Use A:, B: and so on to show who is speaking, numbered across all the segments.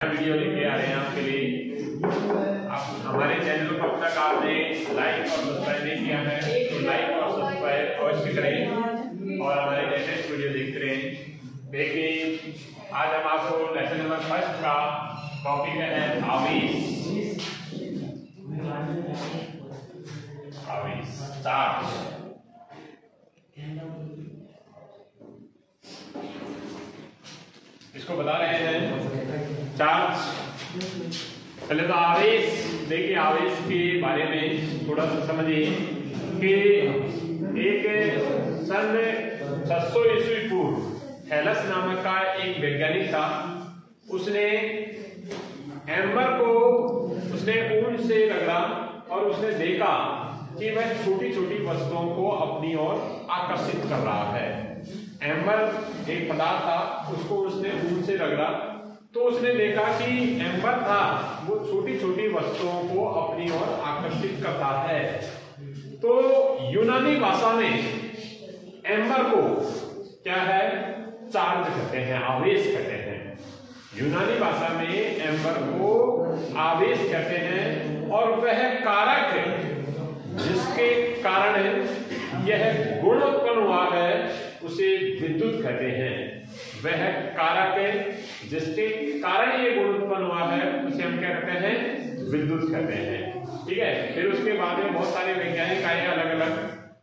A: Video लेके आ रहे हैं आपके लिए। आप हमारे चैनल को अब तक आपने लाइक और सब्सक्राइब नहीं किया है तो लाइक और सब्सक्राइब अवश्य करें और हमारे लेटेस्ट वीडियो देखते रहें। देखिए आज हम आपको लेसन नंबर 1 का टॉपिक है आवेश। आवेश चार्ज। इसको बता रहे हैं चार्ज। पहले तो आवेश देखिए, आवेश के बारे में थोड़ा सा समझिए कि एक सन 600 ईस्वी पूर्व हेलस नामक का एक वैज्ञानिक था। उसने एम्बर को उसने ऊन से रगड़ा और उसने देखा कि वह छोटी छोटी वस्तुओं को अपनी ओर आकर्षित कर रहा है। एम्बर एक पदार्थ था, उसको उसने ऊन से रगड़ा तो उसने देखा कि एम्बर था वो छोटी छोटी वस्तुओं को अपनी ओर आकर्षित करता है। तो यूनानी भाषा में एम्बर को क्या है? चार्ज कहते हैं, आवेश कहते हैं। यूनानी भाषा में एम्बर को आवेश कहते हैं और वह कारक जिसके कारण यह गुण उत्पन्न हुआ है उसे विद्युत कहते हैं। वह कारक जिसके कारण ये गुण उत्पन्न हुआ है उसे हम क्या कहते हैं? विद्युत कहते हैं। ठीक है। फिर उसके बाद में बहुत सारे वैज्ञानिक आए अलग अलग,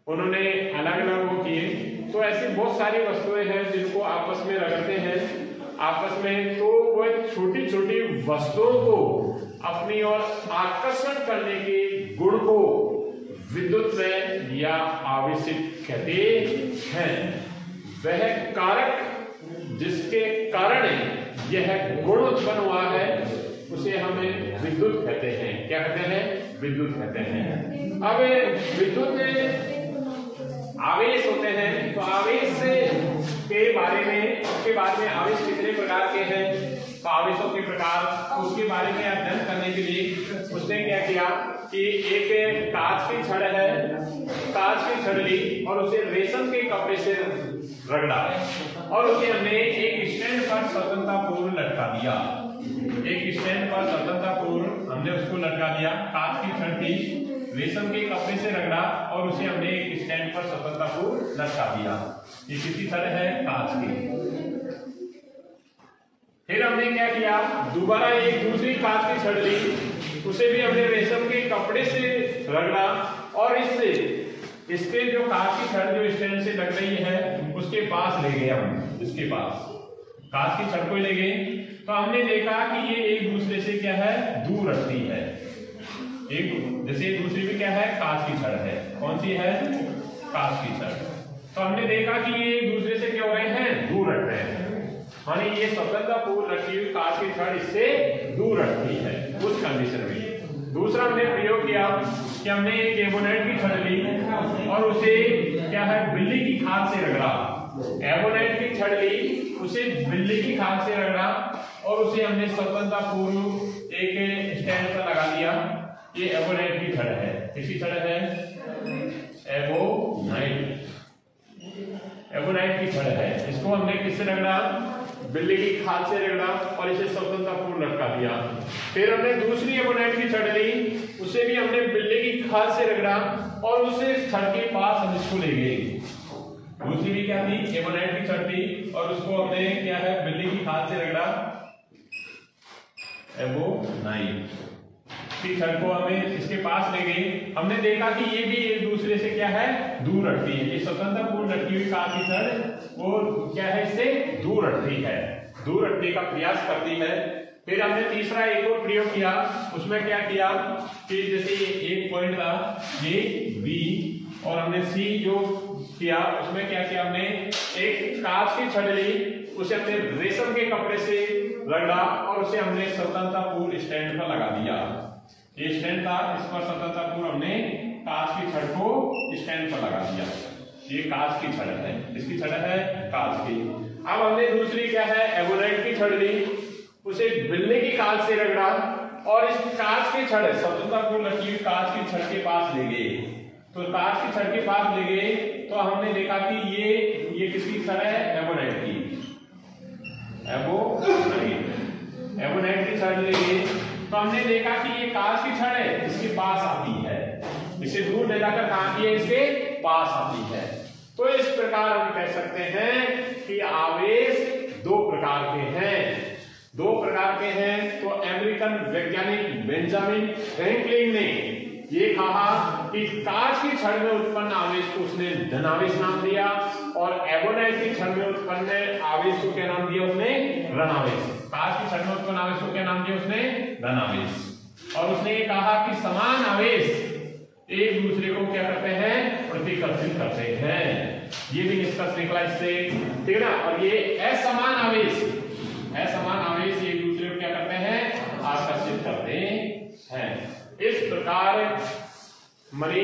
A: उन्होंने अलग अलग वो किए। तो ऐसी बहुत सारी वस्तुएं हैं जिनको आपस में रगड़ते हैं आपस में, तो वह छोटी छोटी वस्तुओं को अपनी ओर आकर्षण करने के गुण को विद्युत में या आवेशित कहते हैं। वह कारक जिसके कारण यह गुण उत्पन्न हुआ है उसे हमें विद्युत कहते हैं। क्या कहते हैं? विद्युत कहते हैं। अब विद्युत आवेश होते हैं, तो आवेश के बारे में उसके बाद में आवेश कितने प्रकार के हैं, तो आवेशों के प्रकार उसके बारे में अध्ययन करने के लिए उसने क्या किया कि एक कांच की छड़ है, कांच की छड़ ली और उसे रेशम के कपड़े से रगड़ा और उसे हमने एक स्टैंड पर स्वतंत्रतापूर्व लटका दिया। एक स्टैंड पर स्वतंत्रतापूर्व हमने उसको लटका दिया। कांच की छड़ थी, रेशम के कपड़े से रगड़ा और उसे हमने एक स्टैंड पर स्वतंत्रतापूर्व लटका दिया। ये किसकी छड़ है? कांच की। फिर हमने क्या किया, दोबारा एक दूसरी कांच की छड़ ली, उसे भी हमने रेशम के कपड़े से रगड़ा और इसके जो कांच की छड़ जो स्टैंड से लग रही है उसके पास ले गए हम, इसके पास कांच की छड़ को ले गए तो हमने देखा कि ये एक दूसरे से क्या है? दूर रखती है। एक जैसे दूसरी भी क्या है? कांच की छड़ है। कौन सी है? कांच की छड़। तो हमने देखा कि ये एक दूसरे से क्या हो रहे हैं? दूर रख रहे हैं। माने ये स्वतंत्रतापूर्व रखी हुई कांच की छड़ इससे दूर रखती है उस कंडीशन में। दूसरा हमने प्रयोग किया कि हमने एक एबोनाइट की छड़ ली और उसे क्या है? बिल्ली की खाल से रगड़ा। एबोनाइट की छड़ ली, उसे बिल्ली की खाल से रगड़ा और उसे हमने स्वतंत्रतापूर्व एक स्टैंड पर लगा दिया। ये एबोनाइट की छड़ है। किसकी छड़ है? एबोनाइट। एबोनाइट की छड़ है। इसको हमने किससे रगड़ा? बिल्ली की खाल से रगड़ा और इसे स्वतंत्रतापूर्व लटका दिया। फिर हमने दूसरी एबोनाइट की छड़ ली, उसे भी हमने बिल्ली की खाल से रगड़ा और उसे छड़ के पास हम इसको ले गए। दूसरी भी क्या थी? एबोनाइट की छड़ थी और उसको हमने क्या है? बिल्ली की खाल से रगड़ा। एबोनाइट की छड़ को हमें इसके पास ले गए। हमने देखा कि ये भी एक दूसरे से क्या है? दूर रखती है। ये स्वतंत्रतापूर्व रखी हुई कांच की छड़ वो क्या है? इससे दूर रखती है, दूर रखने का प्रयास करती है। फिर हमने तीसरा एक और प्रयोग किया। उसमें क्या किया कि जैसे एक पॉइंट था ये बी और हमने सी जो किया उसमें क्या किया? हमने एक कांच की छड़ ली, उसे हमने रेशम के कपड़े से रगड़ा और उसे हमने स्वतंत्रतापूर्व स्टैंड पर लगा दिया। ये स्टैंड था, इस पर स्वतंत्रतापूर्व हमने कांच की छड़ को स्टैंड पर लगा दिया। ये कांच की छड़ है। इसकी छड़ है कांच की। अब हमने दूसरी क्या है? एबोनाइट की छड़ ली, उसे बिल्ली की खाल से रगड़ा और इस कांच की छड़ स्वतंत्रतापूर्व रखी हुई कांच की छड़ के पास ले गए। तो कांच की छड़ के पास ले गए तो हमने देखा कि ये किसकी छड़ है? एबोनाइट की। एबोनाइट। एबोनाइट की छड़ लेंगे तो हमने देखा कि ये कांच की छड़ है, इसके पास आती है, इसे दूर ले जाकर कहां की है, इसके पास आती है। तो इस प्रकार हम कह सकते हैं कि आवेश दो प्रकार के हैं, दो प्रकार के हैं। तो अमेरिकन वैज्ञानिक बेंजामिन फ्रैंकलिन ने ये कहा कि कांच की छड़ में उत्पन्न आवेश को उसने धनावेश नाम दिया और एबोनाइट की छड़ में उत्पन्न आवेश को क्या नाम दिया उसने, ऋणावेश। कांच की छड़ में उत्पन्न आवेश को क्या नाम दिया उसने, धनावेश। और उसने ये कहा कि समान आवेश एक दूसरे को क्या करते हैं, प्रतिकर्षित करते हैं। ये भी निष्कर्ष निकला इससे, ठीक है ना। और ये असमान आवेश एक दूसरे को क्या करते हैं, आकर्षित करते हैं। इस प्रकार मनी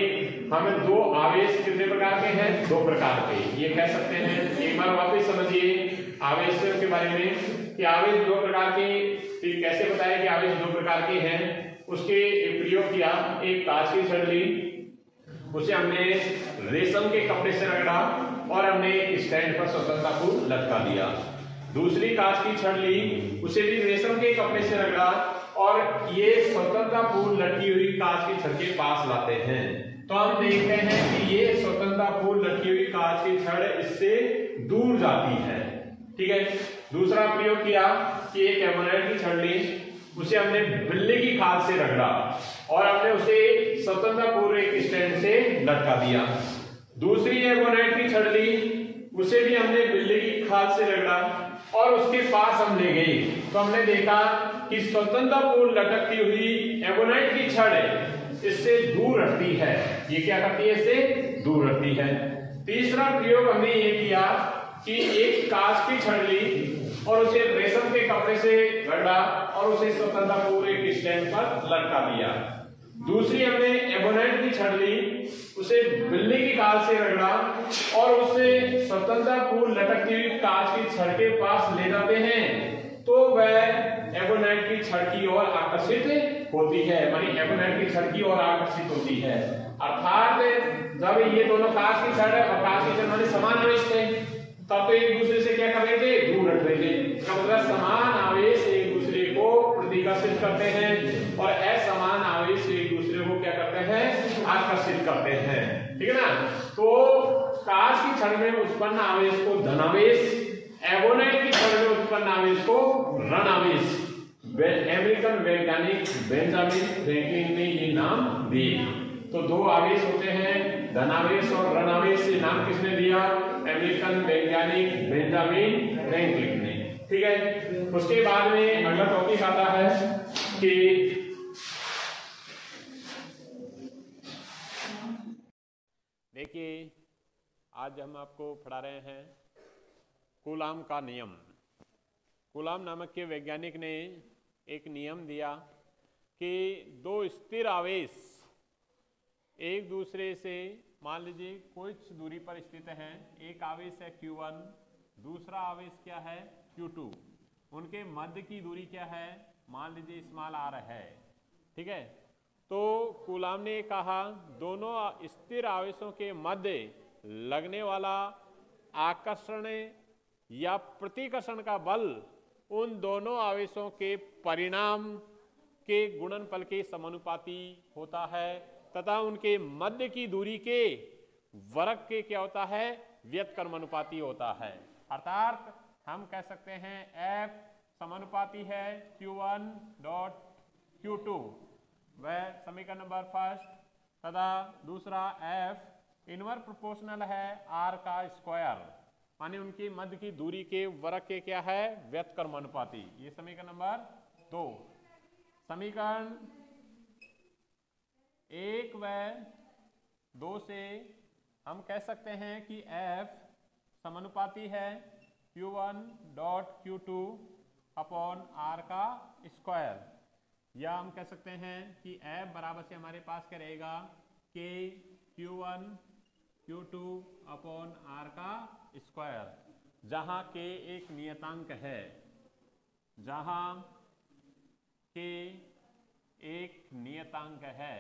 A: हमें दो आवेश कितने प्रकार के हैं, दो प्रकार के, ये कह सकते हैं। एक बार वापस समझिए आवेश के बारे में कि आवेश दो प्रकार के, कैसे बताया कि आवेश दो प्रकार के हैं। उसके एक प्रयोग किया, एक कांच की छड़ ली, उसे हमने रेशम के कपड़े से रगड़ा और हमने स्टैंड पर स्वतंत्रतापूर्वक लटका दिया। दूसरी कांच की छड़ ली, उसे भी रेशम के कपड़े से रगड़ा और ये स्वतंत्रतापूर्वक लटकी हुई कांच की छड़ के पास लाते हैं। तो हम देखते हैं कि ये स्वतंत्रतापूर्वक लटकी हुई कांच की छड़ इससे दूर जाती है, ठीक है। दूसरा प्रयोग किया कि एक एबोनाइट की छड़ ली, उसे हमने बिल्ली की खाल से रगड़ा और हमने उसे स्वतंत्रतापूर्वक एक स्टैंड से लटका दिया। दूसरी एबोनाइट की छड़ ली, उसे भी हमने बिल्ली की खाल से रगड़ा और उसके पास हम ले गए तो हमने देखा कि स्वतंत्रतापूर्वक लटकती हुई एबोनाइट की छड़ इससे दूर हटती है। ये क्या करती है, इससे दूर हटती है। तीसरा प्रयोग हमने ये किया कि एक कांच की छड़ ली और उसे रेशम के कपड़े से रगड़ा और उसे स्वतंत्रतापूर्वक एक स्टैंड पर लटका दिया। दूसरी हमने एबोनाइट की छड़ ली, उसे बिल्ली की खाल से रगड़ा और उसे स्वतंत्रतापूर्वक लटकती हुई कांच की छड़ के पास ले जाते हैं तो वह एबोनाइट की छड़ की ओर आकर्षित होती है, मानी एबोनाइट की छड़ की ओर आकर्षित होती है। अर्थात जब ये दोनों कांच की छड़ और कांच की छड़ माने समान आवेश थे, तब तो एक दूसरे से क्या कर रहे थे, दूर हट रहे थे। इसका मतलब समान आवेश एक दूसरे को प्रतिकर्षित करते हैं और असमान आवेश एक दूसरे को क्या करते हैं, आकर्षित करते हैं, ठीक है ना। तो कांच की छड़ में उत्पन्न आवेश को धनावेश, एबोनाइट की छड़ में उत्पन्न आवेश को ऋणावेश अमेरिकन वैज्ञानिक बेंजामिन फ्रैंकलिन ने ये नाम दिए। तो दो आवेश होते हैं, धनावेश और ऋणावेश। ये नाम किसने दिया, अमेरिकन वैज्ञानिक बेंजामिन फ्रैंकलिन ने, ठीक है। उसके बाद में अगला टॉपिक आता है कि देखिए आज हम आपको पढ़ा रहे हैं कूलाम का नियम। कूलाम नामक के वैज्ञानिक ने एक नियम दिया कि दो स्थिर आवेश एक दूसरे से मान लीजिए कुछ दूरी पर स्थित हैं, एक आवेश है Q1, दूसरा आवेश क्या है Q2, उनके मध्य की दूरी क्या है, मान लीजिए स्मॉल r है, ठीक है। तो कूलाम ने कहा दोनों स्थिर आवेशों के मध्य लगने वाला आकर्षण या प्रतिकर्षण का बल उन दोनों आवेशों के परिणाम के गुणनफल के समानुपाती होता है तथा उनके मध्य की दूरी के वर्ग के क्या होता है, व्युत्क्रमानुपाती होता है। अर्थात हम कह सकते हैं F समानुपाती है Q1 डॉट Q2, वह समीकरण नंबर फर्स्ट, तथा दूसरा F इनवर्स प्रोपोर्शनल है R का स्क्वायर, माने उनकी मध्य की दूरी के वर्ग के क्या है, व्युत्क्रमानुपाती। ये समीकरण नंबर 2। समीकरण 1 व 2 से हम कह सकते हैं कि F समानुपाती है Q1 dot Q2 upon R का स्क्वायर, या हम कह सकते हैं कि F बराबर से हमारे पास क्या रहेगा, K Q1 Q2 upon R का स्क्वायर, जहां K एक नियतांक है, जहां K एक नियतांक है,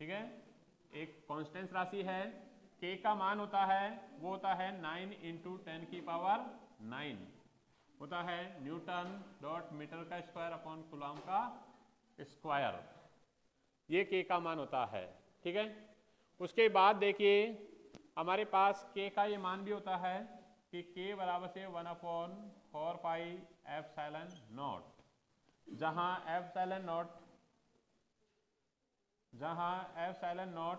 A: ठीक है, एक कांस्टेंट राशि है। K का मान होता है वो होता है 9 × 10⁹, होता है न्यूटन डॉट मीटर का स्क्वायर अपॉन कूलम का स्क्वायर। ये के का मान होता है। ठीक है, उसके बाद देखिए हमारे पास के का ये मान भी होता है कि के बराबर से 1/4 पाई एप्सिलॉन नॉट, जहां एप्सिलॉन नॉट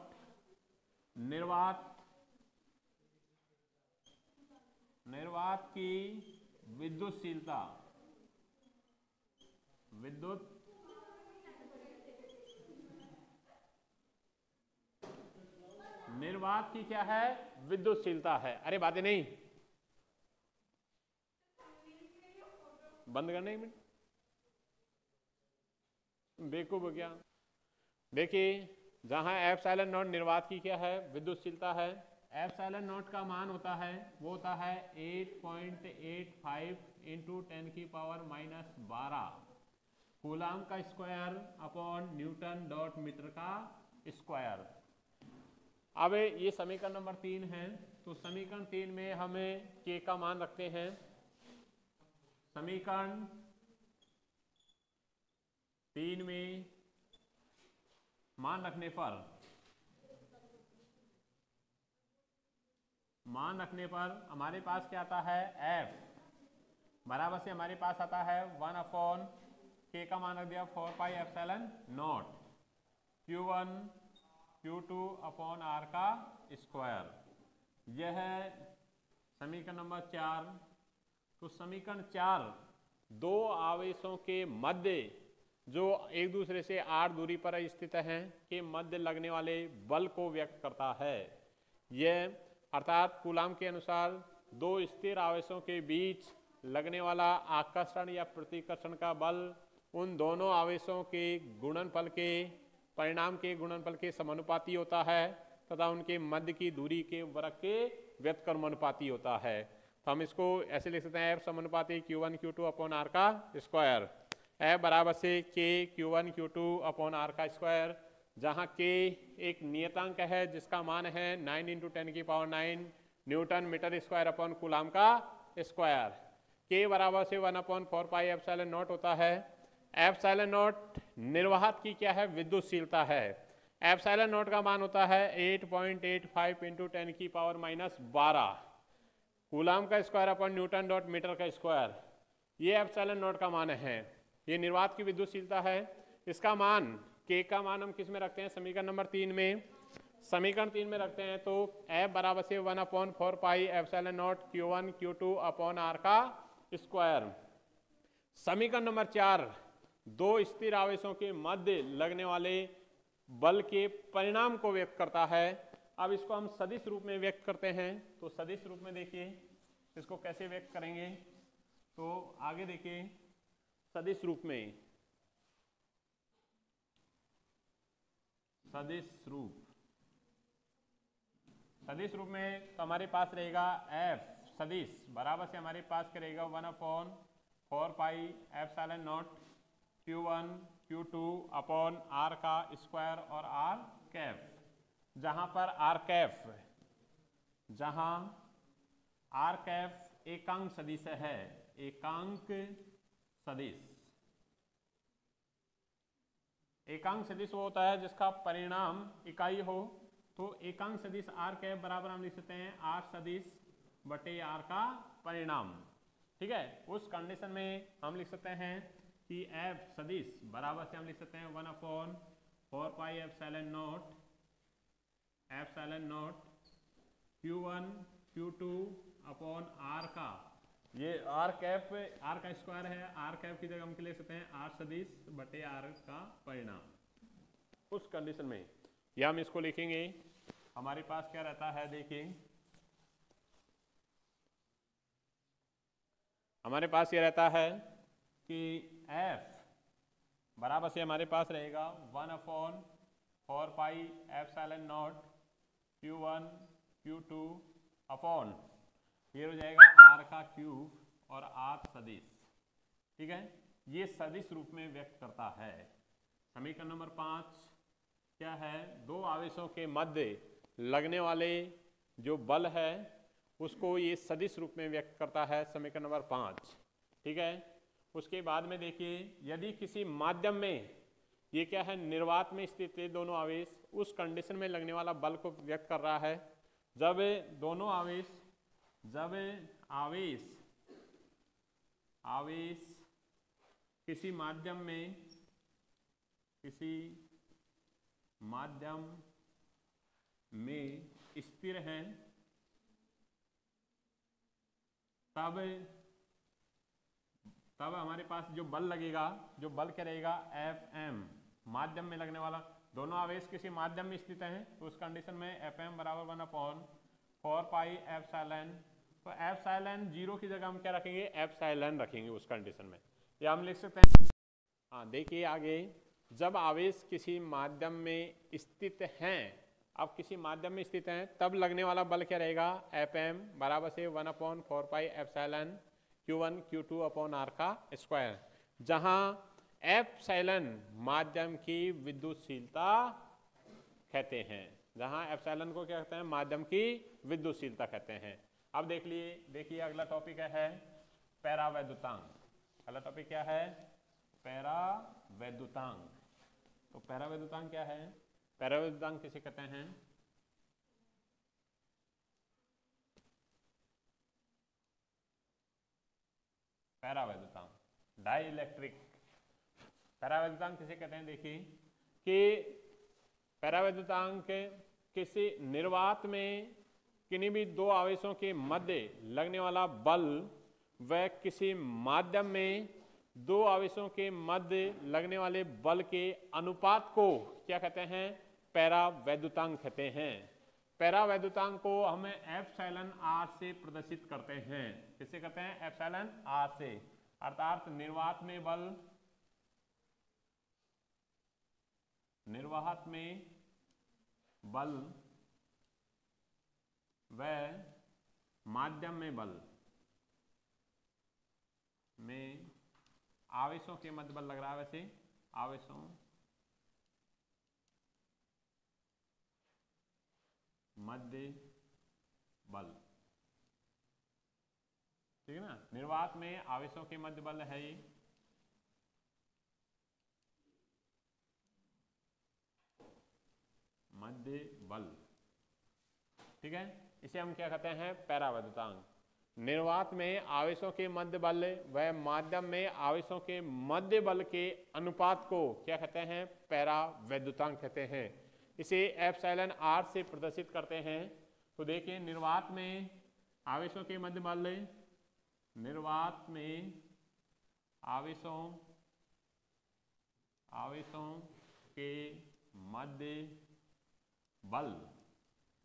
A: निर्वात की विद्युतशीलता, निर्वात की क्या है, विद्युतशीलता है। अरे बातें नहीं, बंद करने में बेवकूफ हो गया। देखिए जहां एप्सिलॉन नॉट निर्वात की क्या है, विद्युतशीलता है, एप्सिलॉन नॉट का मान होता है वो होता है 8.85 इंटू 10⁻⁻12 कूलम का square upon newton dot metre का स्क्वायर। अब ये समीकरण नंबर 3 है, तो समीकरण 3 में हमें के का मान रखते हैं। समीकरण 3 में मान रखने हमारे पास क्या आता है, F बराबर से हमारे पास आता है 1 के का मान रख दिया 4 पाई epsilon naught Q1 Q2 upon R का स्क्वायर। यह है समीकरण नंबर 4। तो समीकरण 4 दो आवेशों के मध्य जो एक दूसरे से r दूरी पर स्थित हैं के मध्य लगने वाले बल को व्यक्त करता है। यह अर्थात कूलम के अनुसार दो स्थिर आवेशों के बीच लगने वाला आकर्षण या प्रतिकर्षण का बल उन दोनों आवेशों के गुणनफल के परिणाम के गुणनफल के समानुपाती होता है तथा उनके मध्य की दूरी के वर्ग के व्युत्क्रमानुपाती होता है। तो हम इसको ऐसे लिख सकते हैं F समानुपाती Q1 Q2 अपॉन R का स्क्वायर। F बराबर से K Q1 Q2 upon R का स्क्वायर, जहाँ K एक नियतांक है जिसका मान है 9 into 10⁹ newton metre square upon coulomb का स्क्वायर। K बराबर से 1/4 पाई एप्सिलॉन नॉट होता है। एप्सिलॉन नॉट निर्वात की क्या है, विद्युतशीलता है। एप्सिलॉन नॉट का मान होता है 8.85 इंटू 10⁻12 कूलम का square upon newton dot metre का स्क्वायर। ये एप्सिलॉन नॉट का मान है, ये निर्वात की विद्युतशीलता है। इसका मान के का मान हम किस में रखते हैं, समीकरण नंबर 3 में। समीकरण 3 में रखते हैं तो F बराबर से 1/4 pi epsilon naught Q1 Q2 upon R का स्क्वायर। समीकरण नंबर 4 दो स्थिर आवेशों के मध्य लगने वाले बल के परिणाम को व्यक्त करता है। अब इसको हम सदिश रूप में व्यक्त करते हैं, तो सदिश रूप में देखिए इसको कैसे व्यक्त करेंगे, तो आगे देखिए सदिश रूप में, सदिश रूप में तो हमारे पास रहेगा F सदिश बराबर से हमारे पास करेगा 1/4 pi epsilon naught Q1 Q2 upon R का स्क्वायर और R कैफ, जहां पर R कैफ एकांक सदिश है, एकांक सदिश वो होता है जिसका परिणाम इकाई हो। तो एकांक सदिश R कैफ बराबर हम लिख सकते हैं R सदिश बटे R का परिणाम। ठीक है, उस कंडीशन में हम लिख सकते हैं कि F सदिश बराबर से हम लिख सकते हैं 1/4 pi epsilon naught Q1 Q2 upon R का, ये R कैफ R का स्क्वायर है, R कैफ की जगह हम लिख सकते हैं R सदिश बटे R का परिणाम। उस कंडीशन में या हम इसको लिखेंगे, हमारे पास क्या रहता है, देखिए हमारे पास ये रहता है कि F बराबर से हमारे पास रहेगा 1/4 pi epsilon naught Q1 Q2 upon ये हो जाएगा R का क्यूब और R सदिश। ठीक है, ये सदिश रूप में व्यक्त करता है। समीकरण नंबर 5 क्या है, दो आवेशों के मध्य लगने वाले जो बल है उसको ये सदिश रूप में व्यक्त करता है। समीकरण नंबर 5 ठीक है। उसके बाद में देखिए यदि किसी माध्यम में, ये क्या है, निर्वात में स्थित है दोनों आवेश, उस कंडीशन में लगने वाला बल को व्यक्त कर रहा है। जब दोनों आवेश, जब आवेश किसी माध्यम में स्थिर हैं, तब हमारे पास जो बल लगेगा, जो बल क्या रहेगा, Fm, माध्यम में लगने वाला। दोनों आवेश किसी माध्यम में स्थित हैं तो उस कंडीशन में Fm बराबर 1/4 पाई एप्सिलॉन। तो एप्सिलॉन 0 की जगह हम क्या रखेंगे, एप्सिलॉन रखेंगे उस कंडीशन में, या हम लिख सकते हैं। हाँ देखिए आगे, जब आवेश किसी माध्यम में स्थित हैं, अब किसी माध्यम में स्थित हैं, तब लगने वाला बल क्या रहेगा, Fm बराबर से 1/4 pi epsilon Q1 Q2 upon R का स्क्वायर, जहां एप्सिलॉन माध्यम की विद्युतशीलता कहते हैं, जहां एप्सिलॉन को क्या कहते हैं, माध्यम की विद्युतशीलता कहते हैं। अब देखिए अगला टॉपिक है पैरावैद्युतांक। अगला टॉपिक क्या है, पैरावैद्युतांक। तो पैरावैद्युतांक क्या है, पैरावैद्युतांक किसे कहते हैं, पैरावैद्युतांक, डाइइलेक्ट्रिक पैरावैद्युतांक किसे कहते हैं। देखिए कि पैरावैद्युतांक किसी निर्वात में किन्हीं भी दो आवेशों के मध्य लगने वाला बल व किसी माध्यम में दो आवेशों के मध्य लगने वाले बल के अनुपात को क्या कहते हैं, पैरावैद्युतांक कहते हैं। पैरावैद्युतांक को हम एप्सिलॉन R से प्रदर्शित करते हैं। किससे करते हैं, एप्सिलॉन R से, अर्थात निर्वात में बल व माध्यम में बल में आवेशों के मध्य बल लग रहा है, वैसे आवेशों मध्य बल, ठीक है ना। निर्वात में आवेशों के मध्य बल है ये, मध्य बल, ठीक है। इसे हम क्या कहते हैं, पैरावैद्युतांक। निर्वात में आवेशों के मध्य बल व माध्यम में आवेशों के मध्य बल के अनुपात को क्या कहते हैं, पैरावैद्युतांक कहते हैं। इसे एप्सिलॉन R से प्रदर्शित करते हैं। तो देखिए निर्वात में आवेशों के मध्य बल, निर्वात में आवेशों के मध्य बल,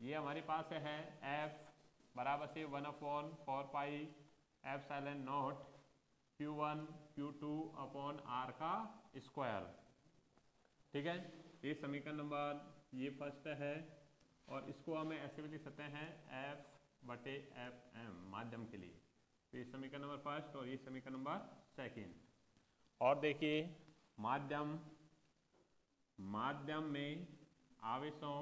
A: ये हमारे पास है F बराबर से 1/4 pi epsilon naught Q1 Q2 upon R का स्क्वायर, ठीक है। ये समीकरण नंबर, ये फर्स्ट है, और इसको हम ऐसे भी लिख सकते हैं F/Fm माध्यम के लिए। तो ये समीकरण नंबर फर्स्ट और ये समीकरण नंबर सेकंड। और देखिए माध्यम में आवेशों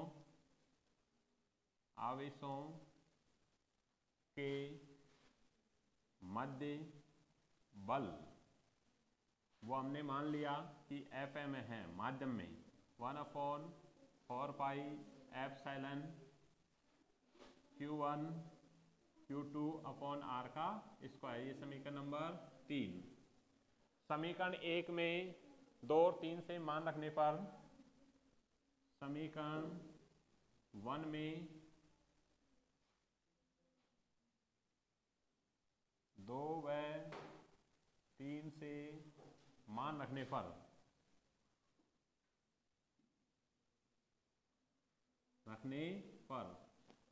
A: के मध्य बल, वो हमने मान लिया कि Fm है माध्यम में, 1/4 pi epsilon Q1 Q2 upon R का स्क्वायर। ये समीकरण नंबर 3। समीकरण 1 में 2 और 3 से मान रखने पर, समीकरण 1 में 2 व 3 से मान रखने पर,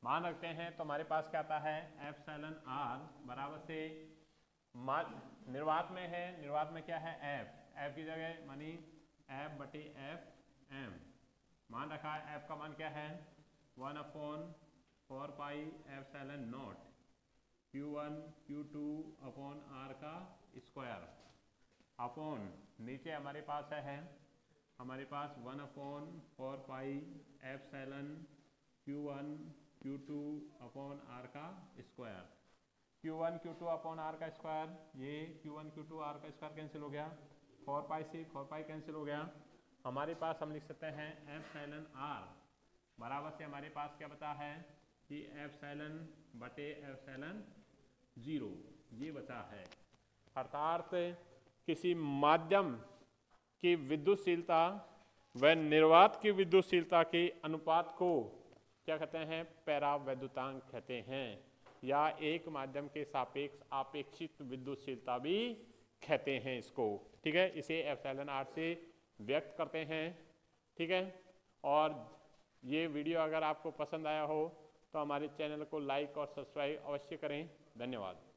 A: मान रखते हैं तो हमारे पास क्या आता है, एप्सिलॉन R बराबर से, निर्वात में है, निर्वात में क्या है, F की जगह मानी F/Fm मान रखा है। F का मान क्या है, 1/4 pi epsilon naught Q1 Q2 upon R का स्क्वायर, अपॉन नीचे हमारे पास है, हमारे पास 1/4 pi epsilon Q1 Q2 upon R का square. Q1 Q2 upon R का स्क्वायर, ये Q1 Q2 आर का स्क्वायर कैंसिल हो गया, 4 पाई से 4 पाई कैंसिल हो गया। हमारे पास हम लिख सकते हैं एप्सिलॉन आर बराबर से हमारे पास क्या बचा है कि एप्सिलॉन बटे एप्सिलॉन 0 ये बचा है। अर्थात किसी माध्यम की विद्युतशीलता व निर्वात की विद्युतशीलता के अनुपात को क्या कहते हैं, परावैद्युतांक कहते हैं, या एक माध्यम के सापेक्ष आपेक्षित विद्युतशीलता भी कहते हैं इसको। ठीक है, इसे एप्सिलॉन आर से व्यक्त करते हैं। ठीक है, और ये वीडियो अगर आपको पसंद आया हो तो हमारे चैनल को लाइक और सब्सक्राइब अवश्य करें। धन्यवाद।